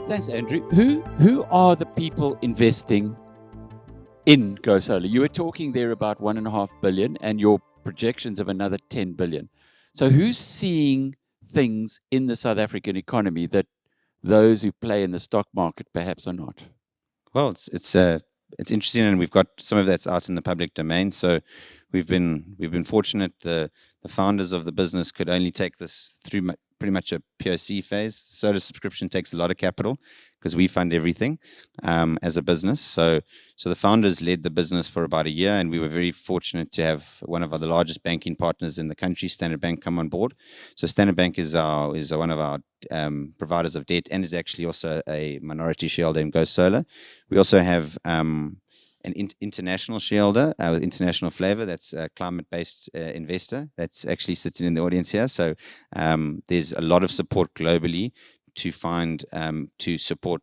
Thanks, Andrew. Who are the people investing in GoSolr? You were talking there about 1.5 billion and your projections of another 10 billion. So who's seeing things in the South African economy that those who play in the stock market perhaps are not? Well, it's interesting, and we've got some of that's out in the public domain. So we've been fortunate. The founders of the business could only take this through pretty much a POC phase. Solar subscription takes a lot of capital because we fund everything as a business. So the founders led the business for about a year, and we were very fortunate to have one of the largest banking partners in the country, Standard Bank, come on board. So Standard Bank is one of our providers of debt, and is actually also a minority shareholder in GoSolr. We also have an international shareholder with international flavor. That's a climate-based investor that's actually sitting in the audience here. So there's a lot of support globally to support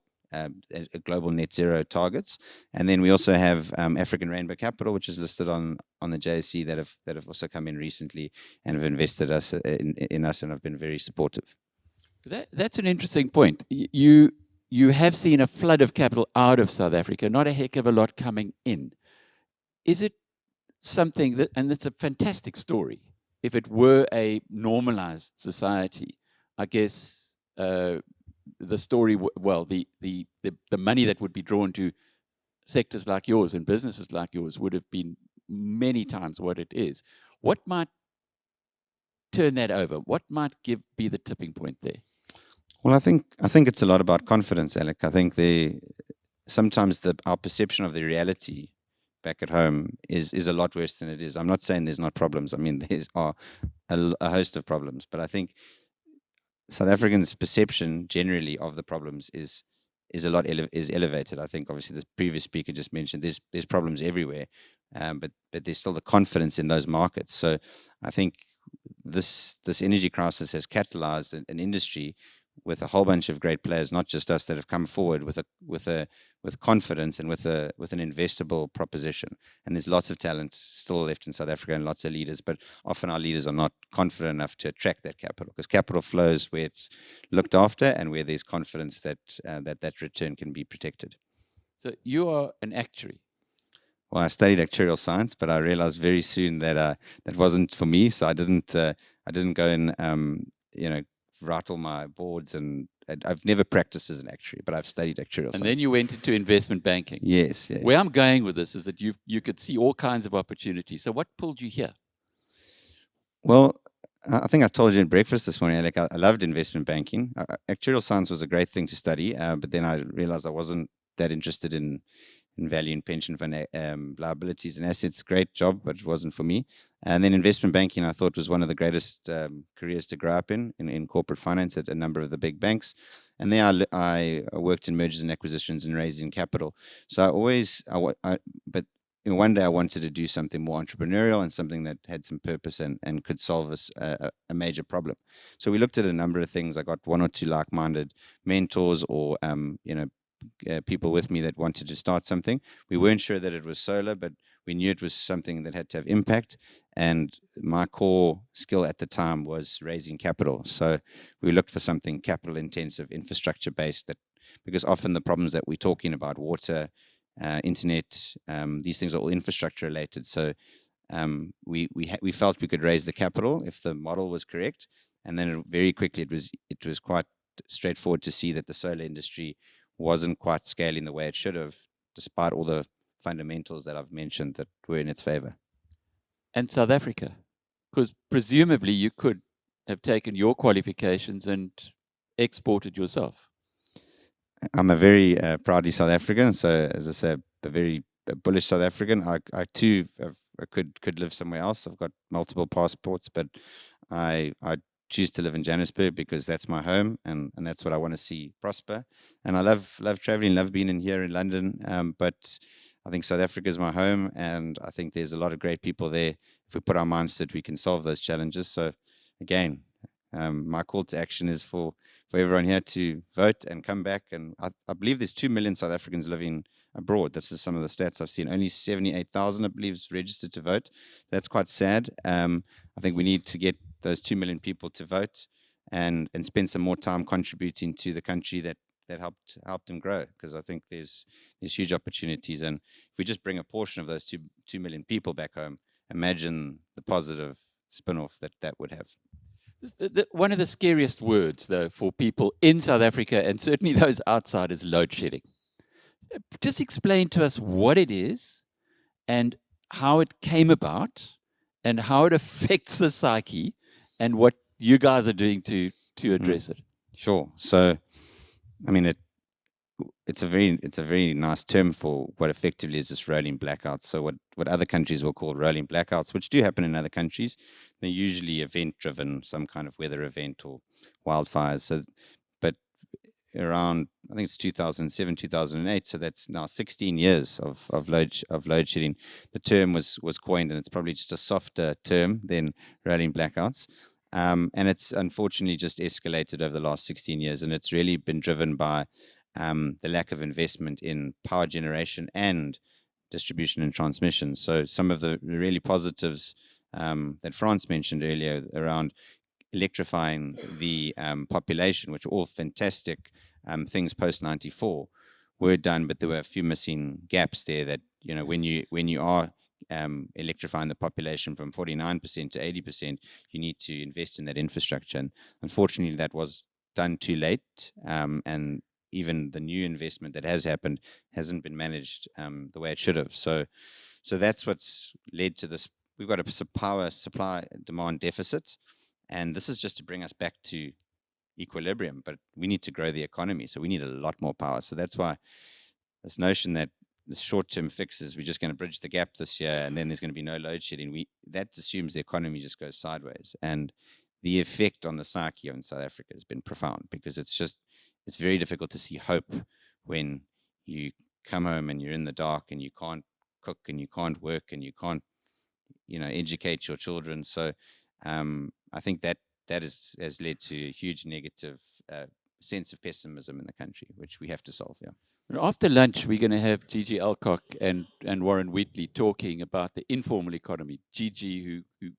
global net zero targets. And then we also have African Rainbow Capital, which is listed on the JSE, that have also come in recently and have invested in us and have been very supportive. That's an interesting point. You have seen a flood of capital out of South Africa, not a heck of a lot coming in. Is it something that, and it's a fantastic story, if it were a normalized society, I guess the story, well, the money that would be drawn to sectors like yours and businesses like yours would have been many times what it is. What might turn that over? What might be the tipping point there? Well, I think it's a lot about confidence, Alec. I think sometimes our perception of the reality back at home is a lot worse than it is. I'm not saying there's not problems. I mean, there are a host of problems, but I think South Africans' perception generally of the problems is elevated. I think obviously the previous speaker just mentioned there's problems everywhere, but there's still the confidence in those markets. So I think this energy crisis has catalyzed an industry with a whole bunch of great players, not just us, that have come forward with confidence and with an investable proposition. And there's lots of talent still left in South Africa and lots of leaders, but often our leaders are not confident enough to attract that capital, because capital flows where it's looked after and where there's confidence that return can be protected. So you are an actuary. Well, I studied actuarial science, but I realized very soon that that wasn't for me. So I didn't go and write all my boards, and I've never practiced as an actuary, but I've studied actuarial science. And then you went into investment banking. Yes. Where I'm going with this is that you could see all kinds of opportunities. So what pulled you here? Well, I think I told you in breakfast this morning, Alec, I loved investment banking. Actuarial science was a great thing to study, but then I realized I wasn't that interested in value and pension fund liabilities and assets. Great job, but it wasn't for me. And then investment banking, I thought, was one of the greatest careers to grow up in corporate finance at a number of the big banks. And there I worked in mergers and acquisitions and raising capital. So but one day I wanted to do something more entrepreneurial and something that had some purpose and could solve us a major problem. So we looked at a number of things. I got one or two like-minded mentors or people with me that wanted to start something. We weren't sure that it was solar, but we knew it was something that had to have impact. And my core skill at the time was raising capital. So we looked for something capital intensive, infrastructure based, because often the problems that we're talking about, water, internet, these things are all infrastructure related. So we felt we could raise the capital if the model was correct. And then very quickly it was quite straightforward to see that the solar industry wasn't quite scaling the way it should have, despite all the fundamentals that I've mentioned that were in its favor. And South Africa, because presumably you could have taken your qualifications and exported yourself. I'm a very proudly South African. So as I said, a very bullish South African. I too could live somewhere else. I've got multiple passports, but I choose to live in Johannesburg because that's my home and that's what I want to see prosper. And I love traveling, love being in here in London. But I think South Africa is my home, and I think there's a lot of great people there. If we put our minds to it, we can solve those challenges. So again, my call to action is for everyone here to vote and come back. And I believe there's 2 million South Africans living abroad. This is some of the stats I've seen. Only 78,000, I believe, is registered to vote. That's quite sad. I think we need to get those 2 million people to vote and spend some more time contributing to the country that helped him grow, because I think there's huge opportunities, and if we just bring a portion of those 2 million people back home, imagine the positive spin-off that would have. One of the scariest words, though, for people in South Africa, and certainly those outside, is load shedding. Just explain to us what it is and how it came about and how it affects the psyche and what you guys are doing to address it. Sure. So, I mean, it's a very nice term for what effectively is this rolling blackouts. So what other countries will call rolling blackouts, which do happen in other countries, they're usually event driven, some kind of weather event or wildfires. So, but around, I think it's 2007, 2008. So that's now 16 years of load shedding. The term was coined, and it's probably just a softer term than rolling blackouts. And it's unfortunately just escalated over the last 16 years, and it's really been driven by the lack of investment in power generation and distribution and transmission. So some of the really positives that Frans mentioned earlier around electrifying the population, which are all fantastic things post 94, were done, but there were a few missing gaps there that, when you are electrifying the population from 49% to 80%, you need to invest in that infrastructure. And unfortunately, that was done too late, and even the new investment that has happened hasn't been managed the way it should have. So that's what's led to this. We've got a power supply demand deficit, and this is just to bring us back to equilibrium, but we need to grow the economy, so we need a lot more power. So that's why this notion that the short-term fixes, we're just going to bridge the gap this year and then there's going to be no load shedding, that assumes the economy just goes sideways. And the effect on the psyche in South Africa has been profound, because it's very difficult to see hope when you come home and you're in the dark and you can't cook and you can't work and you can't educate your children. So I think that has led to a huge negative sense of pessimism in the country, which we have to solve. Yeah. After lunch, we're going to have Gigi Alcock and Warren Wheatley talking about the informal economy. Gigi, who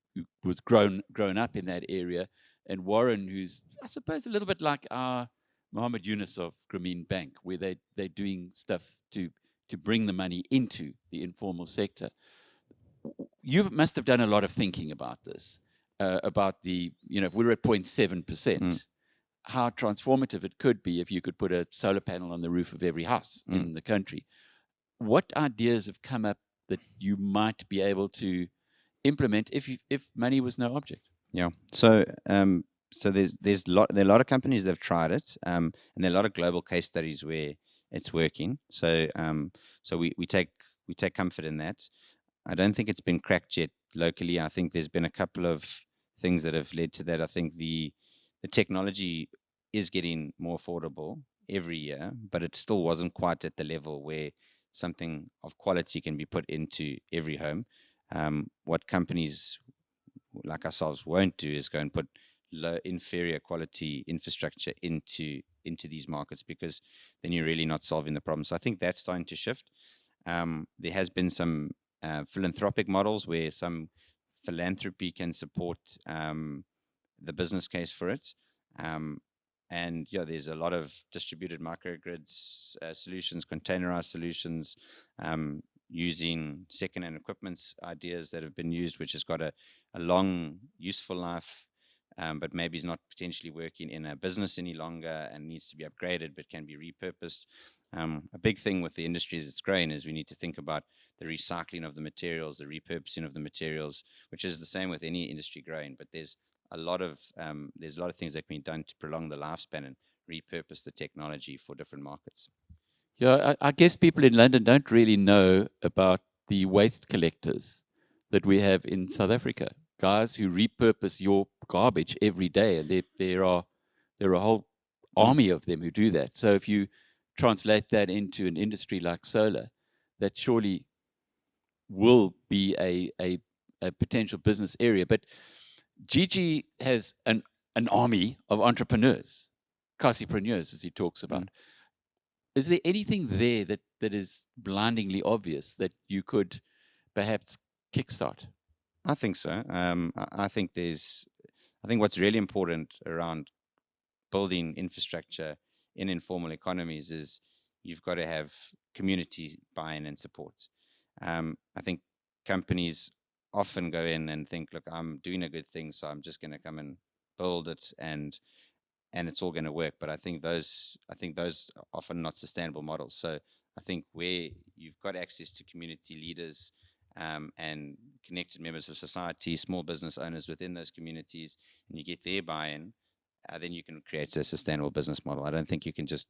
was grown up in that area, and Warren, who's, I suppose, a little bit like our Mohammed Yunus of Grameen Bank, where they're doing stuff to bring the money into the informal sector. You must have done a lot of thinking about this, about the, if we're at 0.7%, how transformative it could be if you could put a solar panel on the roof of every house in the country. What ideas have come up that you might be able to implement if money was no object? Yeah. So there are a lot of companies that have tried it, and there are a lot of global case studies where it's working. So we take comfort in that. I don't think it's been cracked yet locally. I think there's been a couple of things that have led to that. I think the technology is getting more affordable every year, but it still wasn't quite at the level where something of quality can be put into every home. What companies like ourselves won't do is go and put low, inferior quality infrastructure into these markets, because then you're really not solving the problem. So I think that's starting to shift. There has been some philanthropic models where some philanthropy can support the business case for it. And there's a lot of distributed microgrids solutions, containerized solutions, using second-hand equipment ideas that have been used, which has got a long useful life, but maybe is not potentially working in a business any longer and needs to be upgraded, but can be repurposed. A big thing with the industry that's growing is we need to think about the recycling of the materials, the repurposing of the materials, which is the same with any industry growing. But there's a lot of things that can be done to prolong the lifespan and repurpose the technology for different markets. Yeah, I guess people in London don't really know about the waste collectors that we have in South Africa. Guys who repurpose your garbage every day, and there are a whole army of them who do that. So if you translate that into an industry like solar, that surely will be a potential business area. But Gigi has an army of entrepreneurs, Casipreneurs, as he talks about. Is there anything there that is blindingly obvious that you could perhaps kickstart? I think so. I think what's really important around building infrastructure in informal economies is you've got to have community buy-in and support. I think companies often go in and think, look, I'm doing a good thing, so I'm just going to come and build it and it's all going to work. But I think those are often not sustainable models. So I think where you've got access to community leaders and connected members of society, small business owners within those communities, and you get their buy-in, then you can create a sustainable business model. I don't think you can just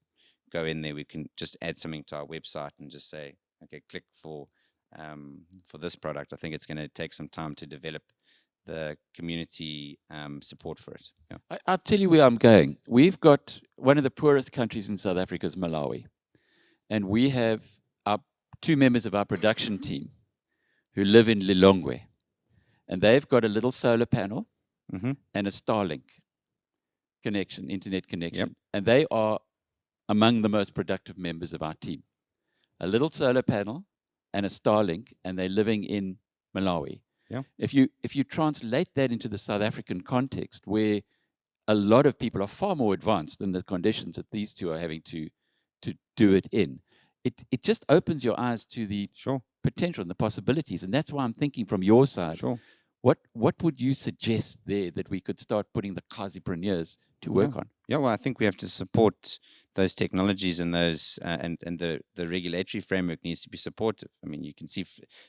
go in there. We can just add something to our website and just say, okay, click for this product. I think it's going to take some time to develop the community support for it. Yeah. I'll tell you where I'm going. We've got one of the poorest countries in South Africa is Malawi. And we have our 2 members of our production team who live in Lilongwe. And they've got a little solar panel and a Starlink connection, internet connection. Yep. And they are among the most productive members of our team. A little solar panel and a Starlink, and they're living in Malawi. Yeah. If you translate that into the South African context, where a lot of people are far more advanced than the conditions that these two are having to do it in, it just opens your eyes to the potential and the possibilities. And that's why I'm thinking from your side, what would you suggest there that we could start putting the Kazipreneurs to work on? Yeah, well, I think we have to support those technologies and those and the regulatory framework needs to be supportive. I mean, you can see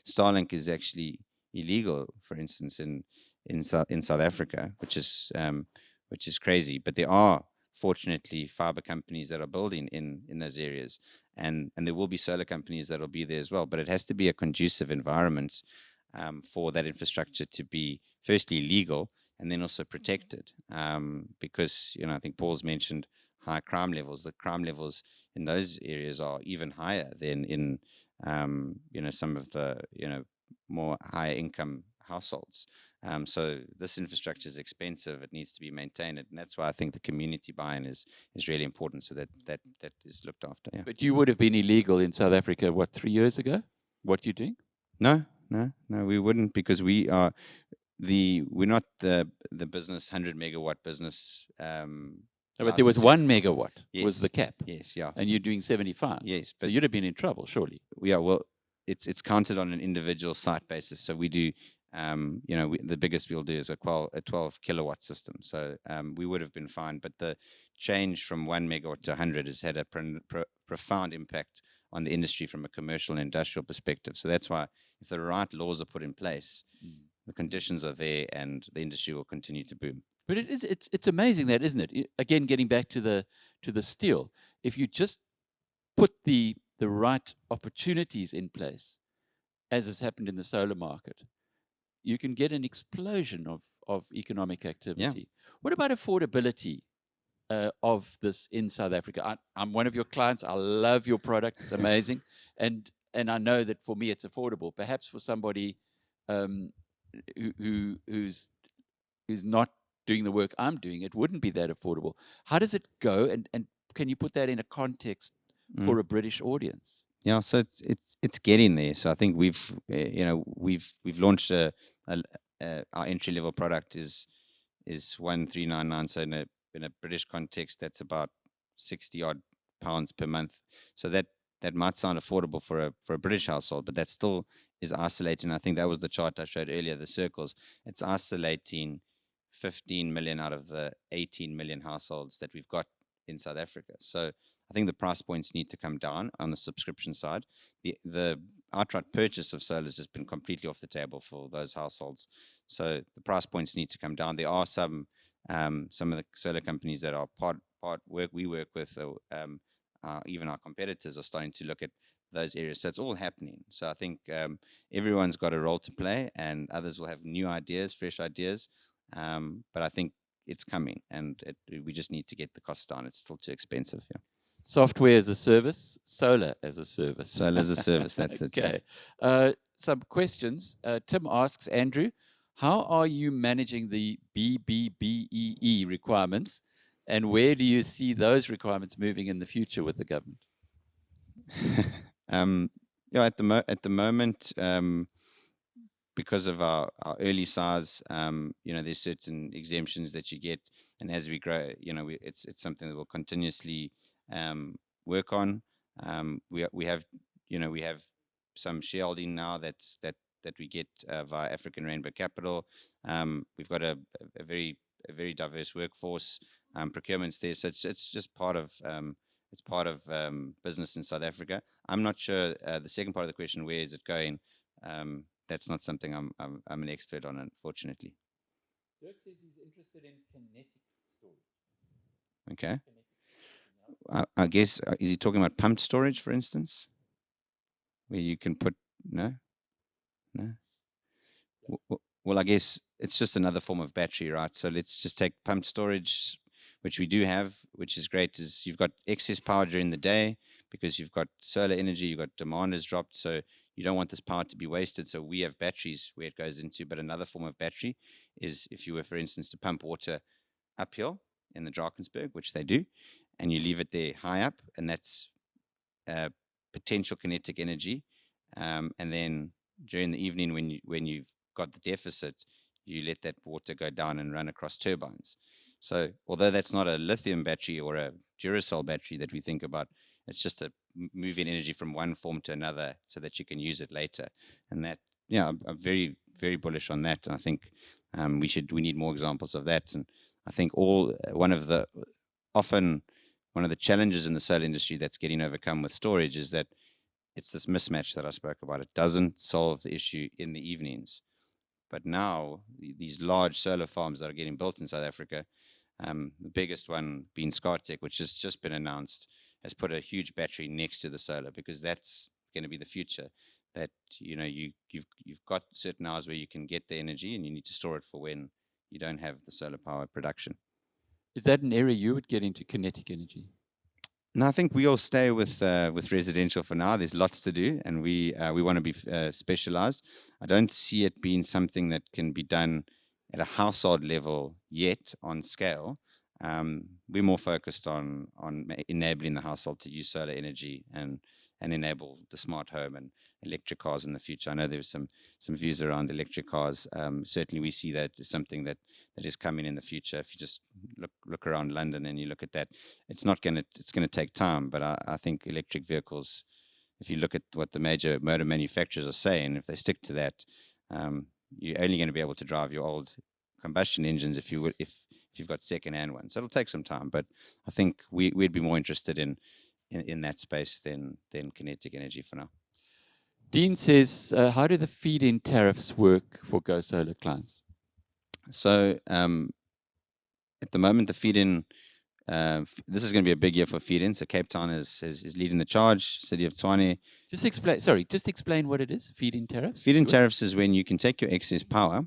Starlink is actually illegal, for instance, in South Africa, which is crazy. But there are fortunately fiber companies that are building in those areas, and there will be solar companies that will be there as well. But it has to be a conducive environment for that infrastructure to be firstly legal and then also protected, because I think Paul's mentioned high crime levels. The crime levels in those areas are even higher than in some of the more higher income households. So this infrastructure is expensive. It needs to be maintained, and that's why I think the community buy-in is really important, so that is looked after. Yeah. But you would have been illegal in South Africa, 3 years ago? What you're doing? No, we wouldn't, because we're not the business 100 megawatt business. But there was 1 megawatt was the cap. Yes, yeah. And you're doing 75. Yes, but so you'd have been in trouble, surely. Yeah, well, it's counted on an individual site basis. So we do, the biggest we'll do is a 12 kilowatt system. So we would have been fine. But the change from 1 megawatt to 100 has had a profound impact on the industry from a commercial and industrial perspective. So that's why if the right laws are put in place, the conditions are there and the industry will continue to boom. But it's amazing that, isn't it? Again, getting back to the steel, if you just put the right opportunities in place, as has happened in the solar market, you can get an explosion of economic activity. Yeah. What about affordability of this in South Africa? I'm one of your clients. I love your product. It's amazing. and I know that for me it's affordable. Perhaps for somebody who's not doing the work I'm doing, it wouldn't be that affordable. How does it go? And can you put that in a context for a British audience? Yeah, so it's getting there. So I think we've launched our entry level product is 1399. So in a British context, that's about 60 odd pounds per month. So that might sound affordable for a British household, but that still is isolating. I think that was the chart I showed earlier, the circles. It's isolating 15 million out of the 18 million households that we've got in South Africa. So I think the price points need to come down on the subscription side. The outright purchase of solar has just been completely off the table for those households. So the price points need to come down. There are some of the solar companies that are part we work with, even our competitors are starting to look at those areas. So it's all happening. So I think everyone's got a role to play, and others will have new ideas, fresh ideas. But I think it's coming, and we just need to get the costs down. It's still too expensive. Yeah. Software as a service, solar as a service. Solar as a service, that's okay. Some questions. Tim asks, Andrew, how are you managing the BBBEE requirements, and where do you see those requirements moving in the future with the government? At the moment, because of our early size, there's certain exemptions that you get, and as we grow, it's something that will continuously work on. We have some shareholding now that we get via African Rainbow Capital. We've got a very diverse workforce. Procurement's there, so it's just part of business in South Africa. I'm not sure the second part of the question, where is it going? That's not something I'm an expert on, unfortunately. Dirk says he's interested in kinetic storage. Okay. I guess, is he talking about pumped storage, for instance? Where you can put, no? Well, I guess it's just another form of battery, right? So let's just take pumped storage, which we do have, which is great, is you've got excess power during the day because you've got solar energy, you've got demand has dropped, so you don't want this power to be wasted. So we have batteries where it goes into, but another form of battery is if you were, for instance, to pump water uphill in the Drakensberg, which they do, and you leave it there high up, and that's potential kinetic energy. And then during the evening, when you've got the deficit, you let that water go down and run across turbines. So although that's not a lithium battery or a Duracell battery that we think about, it's just a moving energy from one form to another so that you can use it later. And that, I'm very, very bullish on that. And I think we need more examples of that. And I think one of the challenges in the solar industry that's getting overcome with storage is that it's this mismatch that I spoke about. It doesn't solve the issue in the evenings. But now these large solar farms that are getting built in South Africa, the biggest one being Scartec, which has just been announced, has put a huge battery next to the solar, because that's going to be the future. That you've got certain hours where you can get the energy, and you need to store it for when you don't have the solar power production. Is that an area you would get into, kinetic energy? No, I think we'll stay with residential for now. There's lots to do, and we want to be specialized. I don't see it being something that can be done at a household level yet on scale. We're more focused on enabling the household to use solar energy and enable the smart home and electric cars in the future. I know there's some views around electric cars. Certainly, we see that as something that is coming in the future. If you just look around London and you look at that, it's going to take time. But I think electric vehicles, if you look at what the major motor manufacturers are saying, if they stick to that, you're only going to be able to drive your old combustion engines if you've got second-hand ones. So it'll take some time, but I think we'd be more interested in that space than kinetic energy for now. Dean says, how do the feed-in tariffs work for GoSolr clients? So at the moment, the feed-in, this is going to be a big year for feed-in. So Cape Town is leading the charge. City of Tshwane. Just explain what it is. Feed-in tariffs. Feed-in tariffs is when you can take your excess power,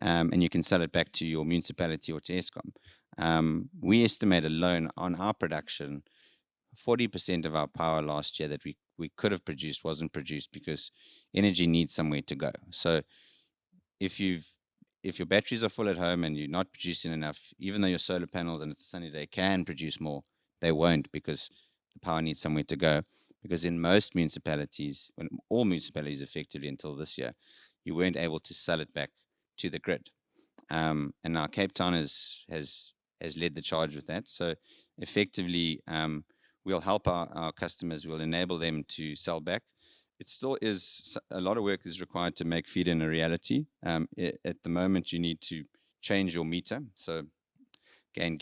and you can sell it back to your municipality or to Eskom. We estimate alone on our production, 40% of our power last year that we could have produced wasn't produced because energy needs somewhere to go. So if your batteries are full at home and you're not producing enough, even though your solar panels and it's a sunny day can produce more, they won't, because the power needs somewhere to go. Because in most municipalities, all municipalities effectively until this year, you weren't able to sell it back to the grid. And now Cape Town has led the charge with that. So effectively, we'll help our customers. We'll enable them to sell back. It still is a lot of work is required to make feed-in a reality. At the moment, you need to change your meter. So again,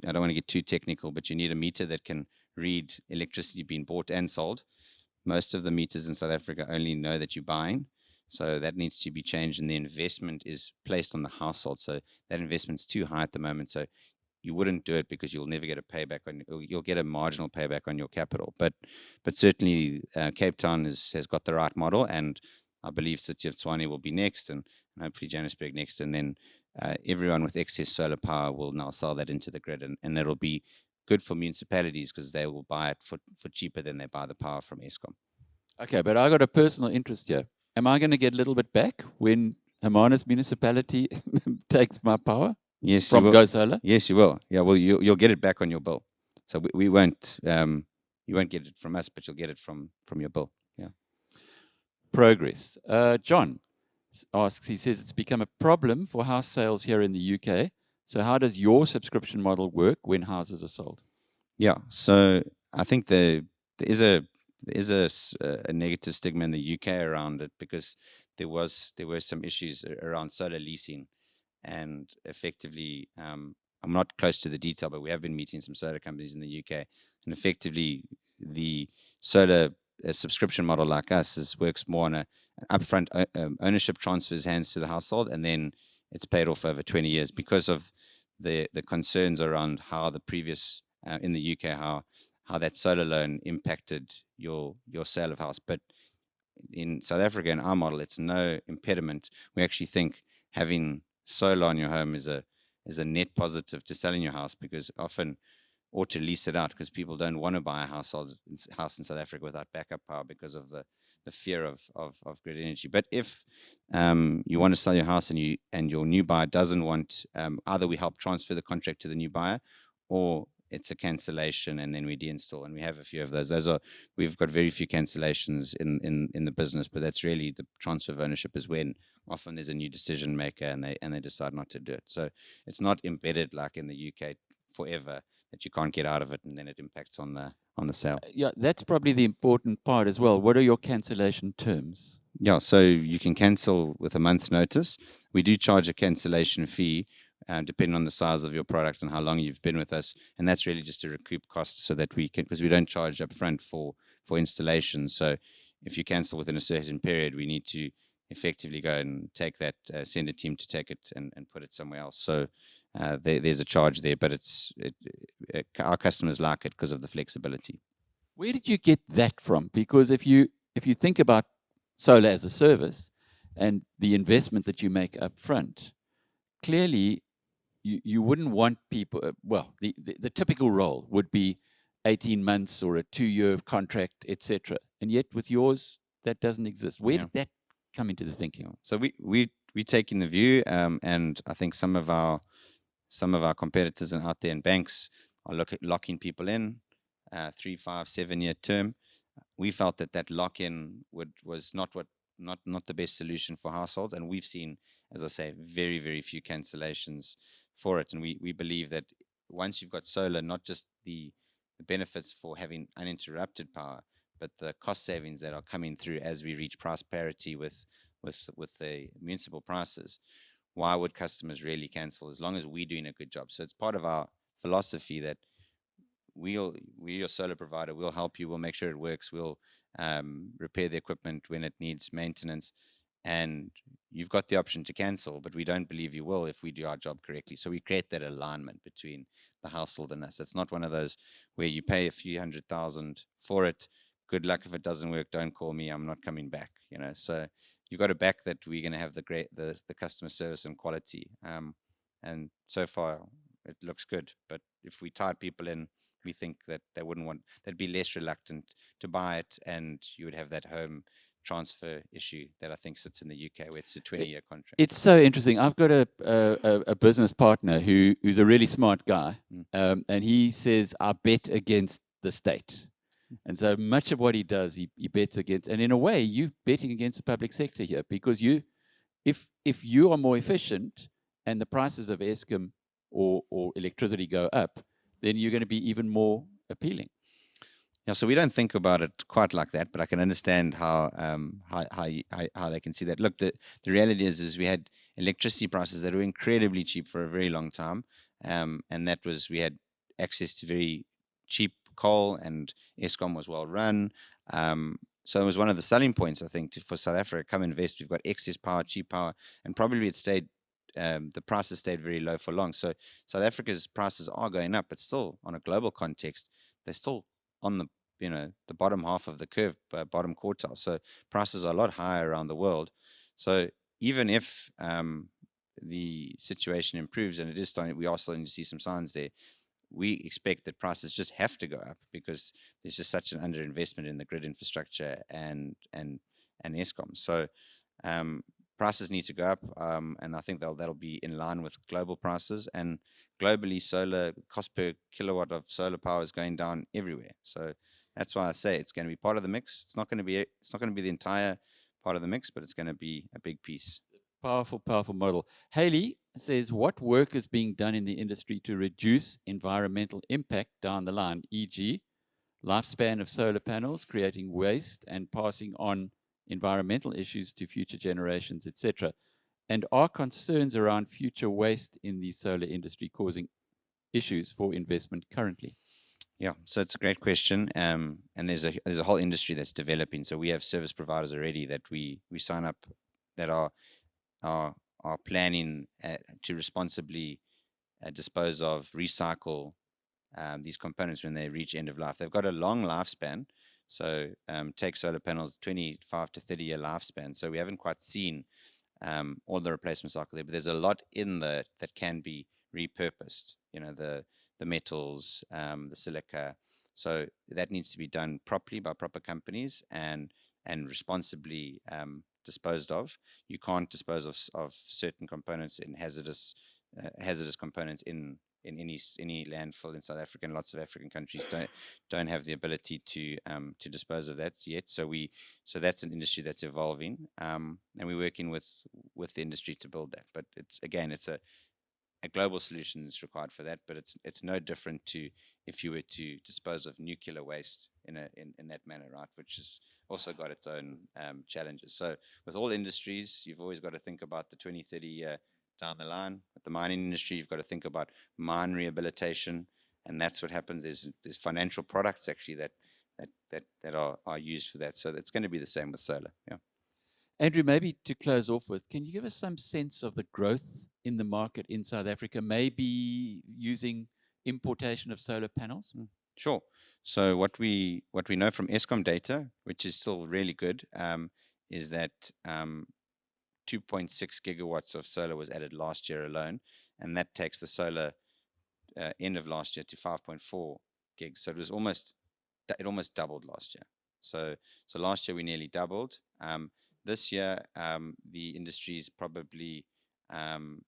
I don't want to get too technical, but you need a meter that can read electricity being bought and sold. Most of the meters in South Africa only know that you're buying. So that needs to be changed, and the investment is placed on the household. So that investment's too high at the moment. So you wouldn't do it because you'll never get a payback you'll get a marginal payback on your capital. But certainly Cape Town has got the right model, and I believe City of Tshwane will be next, and hopefully Johannesburg next, and then everyone with excess solar power will now sell that into the grid, and that'll be good for municipalities because they will buy it for cheaper than they buy the power from Eskom. Okay, but I got a personal interest here. Am I going to get a little bit back when Hermanus municipality takes my power? Yes, from you will. GoSolr? Yes, you will. Yeah, well, you'll get it back on your bill. So we won't. You won't get it from us, but you'll get it from your bill. Yeah. Progress. John asks. He says it's become a problem for house sales here in the UK. So how does your subscription model work when houses are sold? Yeah. So I think there is a negative stigma in the UK around it, because there were some issues around solar leasing, and effectively, I'm not close to the detail, but we have been meeting some solar companies in the UK, and effectively the solar subscription model like us works more on an upfront ownership transfers hands to the household, and then it's paid off over 20 years, because of the concerns around how the previous in the UK, how that solar loan impacted your sale of house. But in South Africa, in our model, it's no impediment. We actually think having solar on your home is a net positive to selling your house, because often, or to lease it out, because people don't want to buy a house in South Africa without backup power, because of the fear of grid energy. But if you want to sell your house and your new buyer doesn't want, either we help transfer the contract to the new buyer, or it's a cancellation and then we deinstall. And we have a few of those. We've got very few cancellations in the business, but that's really the transfer of ownership, is when often there's a new decision maker and they decide not to do it. So it's not embedded like in the UK forever, that you can't get out of it, and then it impacts on the sale. Yeah, that's probably the important part as well. What are your cancellation terms? Yeah, so you can cancel with a month's notice. We do charge a cancellation fee, depending on the size of your product and how long you've been with us, and that's really just to recoup costs, so that we can, because we don't charge upfront for installation. So if you cancel within a certain period, we need to effectively go and take that, send a team to take it and put it somewhere else. So there's a charge there, but our customers like it because of the flexibility. Where did you get that from? Because if you think about solar as a service and the investment that you make up front, clearly you wouldn't want people, well, the typical role would be 18 months or a 2-year contract, etc. And yet with yours, that doesn't exist. Where did that come into the thinking? So we take in the view, and I think some of our competitors and out there in banks are locking people in 3, 5, 7-year term. We felt that lock-in was not the best solution for households, and we've seen, as I say, very, very few cancellations for it. And we believe that once you've got solar, not just the benefits for having uninterrupted power, but the cost savings that are coming through as we reach price parity with the municipal prices, why would customers really cancel, as long as we're doing a good job? So it's part of our philosophy that we're your solar provider. We'll help you. We'll make sure it works. We'll repair the equipment when it needs maintenance. And you've got the option to cancel, but we don't believe you will if we do our job correctly. So we create that alignment between the household and us. It's not one of those where you pay a few $100,000 for it. Good luck if it doesn't work. Don't call me. I'm not coming back. So you've got to back that we're going to have the customer service and quality. And so far it looks good. But if we tied people in, we think that they'd be less reluctant to buy it, and you would have that home transfer issue that I think sits in the UK, where it's a 20-year contract. It's so interesting. I've got a business partner who's a really smart guy, and he says, I bet against the state. And so much of what he does, he bets against. And in a way, you're betting against the public sector here, because if you are more efficient and the prices of Eskom or electricity go up, then you're going to be even more appealing. Yeah, so we don't think about it quite like that, but I can understand how they can see that. Look, the reality is we had electricity prices that were incredibly cheap for a very long time, and that was, we had access to very cheap coal, and Eskom was well run. So it was one of the selling points, I think, for South Africa. Come invest. We've got excess power, cheap power, and probably the prices stayed very low for long. So South Africa's prices are going up, but still, on a global context, they're still on the bottom half of the curve, bottom quartile. So prices are a lot higher around the world. So even if the situation improves, and we are starting to see some signs there, we expect that prices just have to go up, because there's just such an underinvestment in the grid infrastructure and Eskom. So prices need to go up, and I think that'll be in line with global prices. And globally, solar cost per kilowatt of solar power is going down everywhere. So that's why I say it's going to be part of the mix. It's not going to be the entire part of the mix, but it's going to be a big piece. Powerful model. Haley says, what work is being done in the industry to reduce environmental impact down the line, e.g., lifespan of solar panels, creating waste and passing on environmental issues to future generations, etc. And are concerns around future waste in the solar industry causing issues for investment currently? Yeah, so it's a great question, and there's a whole industry that's developing. So we have service providers already that we sign up that are planning to responsibly dispose of, recycle these components when they reach end of life. They've got a long lifespan, so take solar panels, 25 to 30-year lifespan. So we haven't quite seen all the replacement cycle there, but there's a lot in there that can be repurposed. The metals, the silica. So that needs to be done properly by proper companies and responsibly disposed of. You can't dispose of certain components in hazardous components in any landfill in South Africa, and lots of African countries don't have the ability to dispose of that yet. So that's an industry that's evolving, and we're working with the industry to build that. But it's a global solution is required for that. But it's no different to if you were to dispose of nuclear waste in that manner, right? Which has also got its own challenges. So with all industries, you've always got to think about the 20, 30 year down the line. With the mining industry, you've got to think about mine rehabilitation, and that's what happens. There's financial products actually that are used for that. So it's going to be the same with solar. Yeah. Andrew, maybe to close off with, can you give us some sense of the growth in the market in South Africa, maybe using importation of solar panels? Sure. So what we know from Eskom data, which is still really good, is that 2.6 gigawatts of solar was added last year alone, and that takes the solar end of last year to 5.4 gigs. So it almost doubled last year. So last year we nearly doubled. This year the industry's probably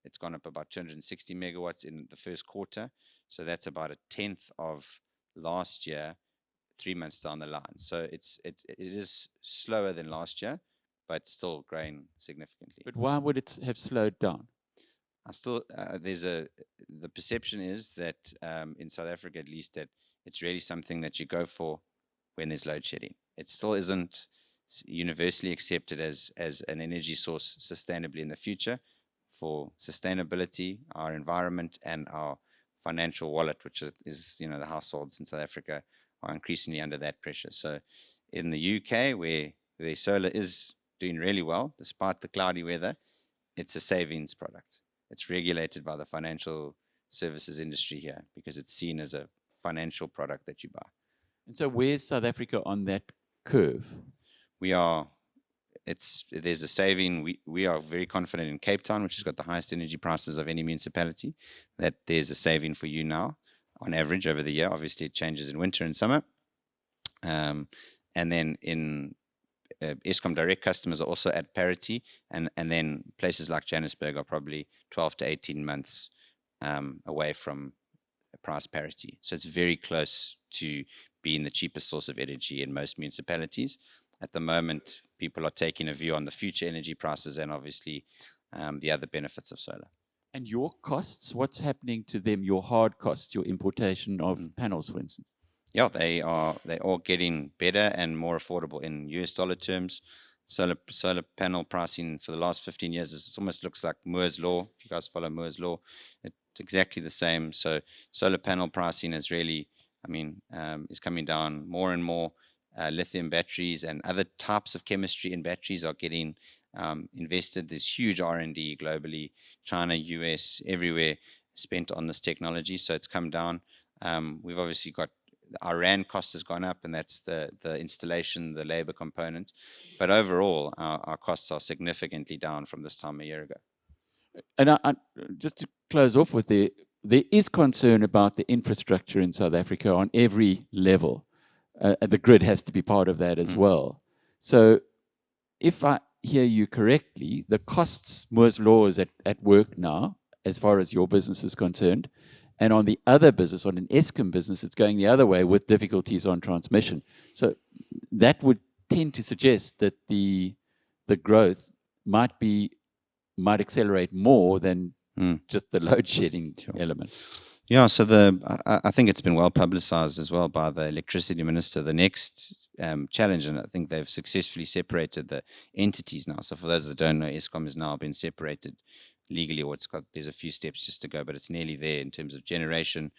it's gone up about 260 megawatts in the first quarter. So that's about a tenth of last year, 3 months down the line. So it is slower than last year, but still growing significantly. But why would it have slowed down? The perception is that in South Africa, at least, that it's really something that you go for when there's load shedding. It still isn't universally accepted as an energy source sustainably in the future. For sustainability, our environment, and our financial wallet, which is the households in South Africa, are increasingly under that pressure. So in the UK, where solar is doing really well, despite the cloudy weather, it's a savings product. It's regulated by the financial services industry here because it's seen as a financial product that you buy. And so where's South Africa on that curve? There's a saving. We are very confident in Cape Town, which has got the highest energy prices of any municipality, that there's a saving for you now on average over the year. Obviously, it changes in winter and summer. And then in Eskom direct customers are also at parity, and then places like Johannesburg are probably 12 to 18 months away from price parity. So it's very close to being the cheapest source of energy in most municipalities. At the moment, people are taking a view on the future energy prices and obviously the other benefits of solar. And your costs, what's happening to them, your hard costs, your importation of panels, for instance? Yeah, they're all getting better and more affordable in US dollar terms. Solar panel pricing for the last 15 years, it almost looks like Moore's Law. If you guys follow Moore's Law, it's exactly the same. So solar panel pricing is really, is coming down more and more. Lithium batteries and other types of chemistry in batteries are getting invested. There's huge R&D globally, China, US, everywhere spent on this technology. So it's come down. We've obviously got our RAN cost has gone up, and that's the installation, the labor component. But overall, our costs are significantly down from this time a year ago. And I just to close off with there is concern about the infrastructure in South Africa on every level. The grid has to be part of that as well. So if I hear you correctly, the costs, Moore's Law is at work now, as far as your business is concerned. And on the other business, on an Eskom business, it's going the other way with difficulties on transmission. So that would tend to suggest that the growth might accelerate more than just the load shedding element. Yeah, so I think it's been well publicized as well by the electricity minister. The next challenge, and I think they've successfully separated the entities now. So for those that don't know, Eskom has now been separated legally, or there's a few steps just to go, but it's nearly there in terms of generation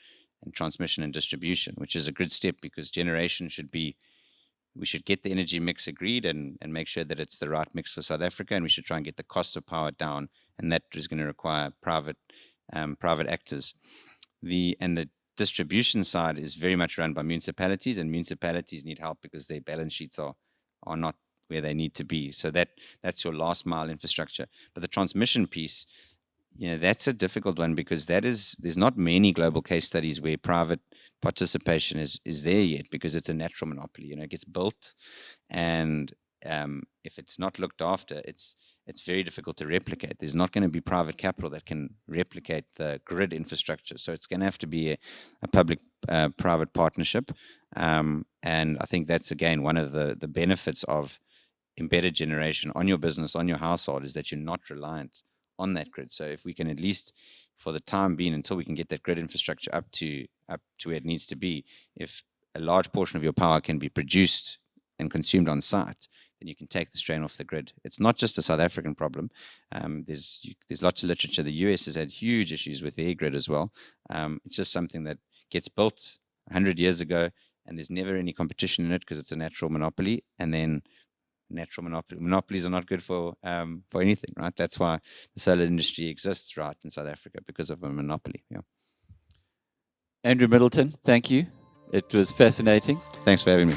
and transmission and distribution, which is a good step because generation we should get the energy mix agreed and make sure that it's the right mix for South Africa, and we should try and get the cost of power down, and that is going to require private actors. The distribution side is very much run by municipalities, and municipalities need help because their balance sheets are not where they need to be. So that's your last mile infrastructure. But the transmission piece, that's a difficult one because there's not many global case studies where private participation is there yet because it's a natural monopoly. It gets built, and if it's not looked after, it's very difficult to replicate. There's not going to be private capital that can replicate the grid infrastructure. So it's going to have to be a public-private partnership. And I think that's, again, one of the benefits of embedded generation on your business, on your household, is that you're not reliant on that grid. So if we can at least, for the time being, until we can get that grid infrastructure up to where it needs to be, if a large portion of your power can be produced and consumed on site, then you can take the strain off the grid. It's not just a South African problem. There's lots of literature. The US has had huge issues with their grid as well. It's just something that gets built 100 years ago, and there's never any competition in it because it's a natural monopoly. And then natural monopolies are not good for anything, right? That's why the solar industry exists, right, in South Africa, because of a monopoly. Yeah. Andrew Middleton, thank you. It was fascinating. Thanks for having me.